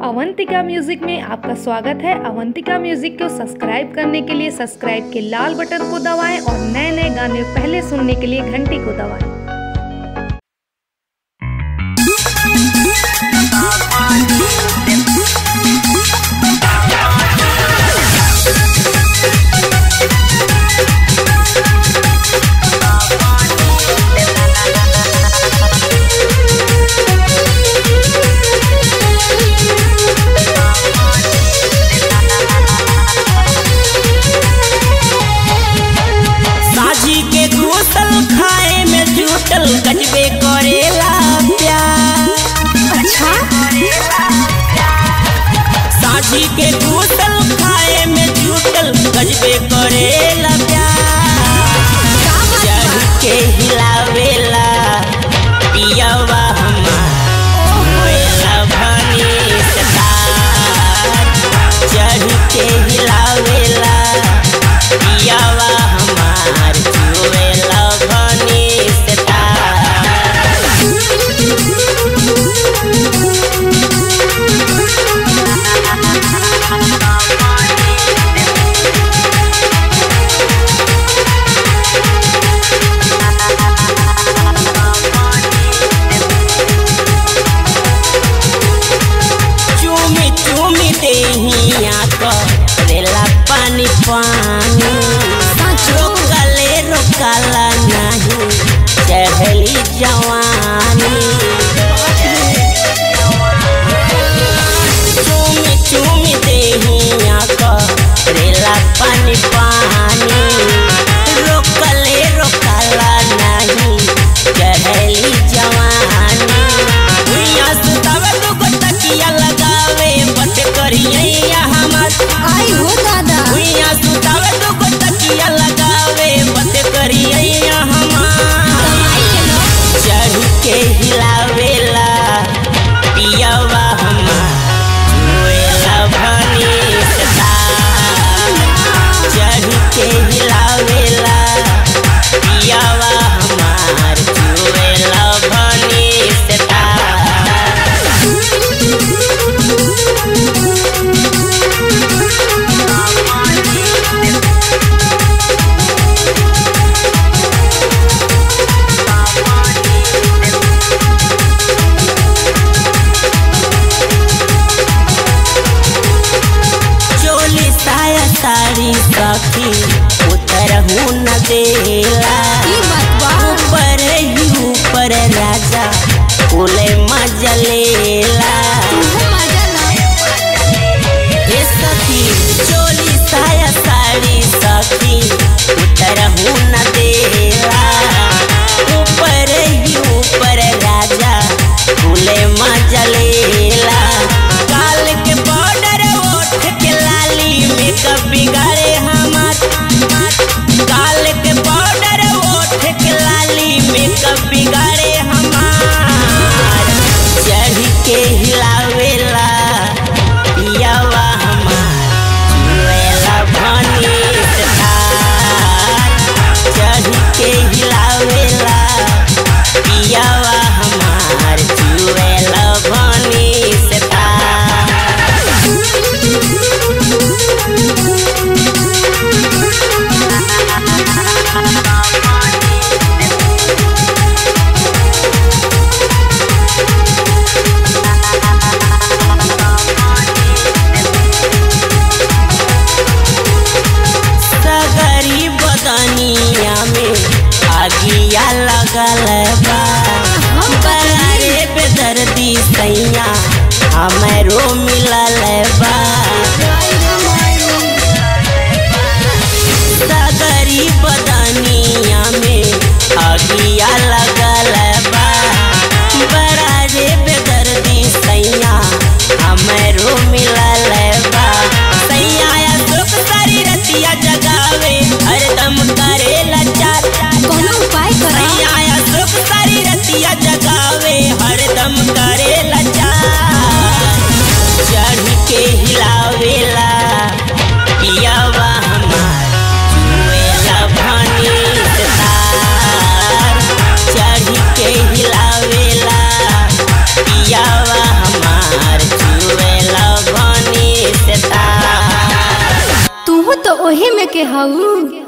Avantika music में आपका स्वागत है। अवंतिका म्यूजिक को सब्सक्राइब करने के लिए सब्सक्राइब के लाल बटन को दबाएं और नए नए गाने पहले सुनने के लिए घंटी को दबाएं। खाए में जुटल गजबे करेला प्यार। अच्छा साझी के जुटल खाए में जुटल गजबे करेला प्यार। चढ़ के हिलावेला पियावा हमारा भनी सतार। चढ़ के हिलावेला पियावा हमार जुएला पानी पानी रोकले रोकला नहीं चढ़ली जवानी। चूमी चूमी देहिया करेला पानी पानी रोकले रोकला नहीं चढ़ली जवानी। भुइया सुतावे दुगो तकिया लगावे बट करिया हमार आई हो दादा। भुइया सुतावे दुगो तकिया लगावे बट करिया हमार। चढ़ के हिलावेला पियावा हमार जुएला भनी सतार। चढ़ के हिलावेला पियावा हमार जुएला भनी सतार। सारी सखी उतरहू न देला ऊपर ही ऊपर राजा फूले मजा लेला। ये सखी चोली साया साड़ी सखी उतरहू न देला ऊपर ही ऊपर राजा फूले मजा लेला। काल के बॉर्डर ओठ के लाली मेकअप बिगाड़े हमार। काल के बॉर्डर ओठ के लाली मेकअप बिगाड़े हमार। चढ़ के हिलावेला पियावा हमार जुएला भनी सतार। चढ़ के हिलावेला पियावा हमार जुएला भनी सतार। सगरी बदनिया में आगिया लगल बा। बरारे बेदर्दी सैया हमरो मिलल बा। सगरी बदनिया में आगिया लगल बा। बरारे बेदर्दी सैया हमरो मिलल बा। सैया सुख सारी रतिया जगावे हरदम करेला चार। कोनो उपाय करो। सैया सुख सारी रतिया जगावे हरदम करेला चार। चढ़ के हिलावेला पियावा हमार जुएला भनी सतार। चढ़ के हिलावेला पियावा हमार जुएला ओही में के हऊ।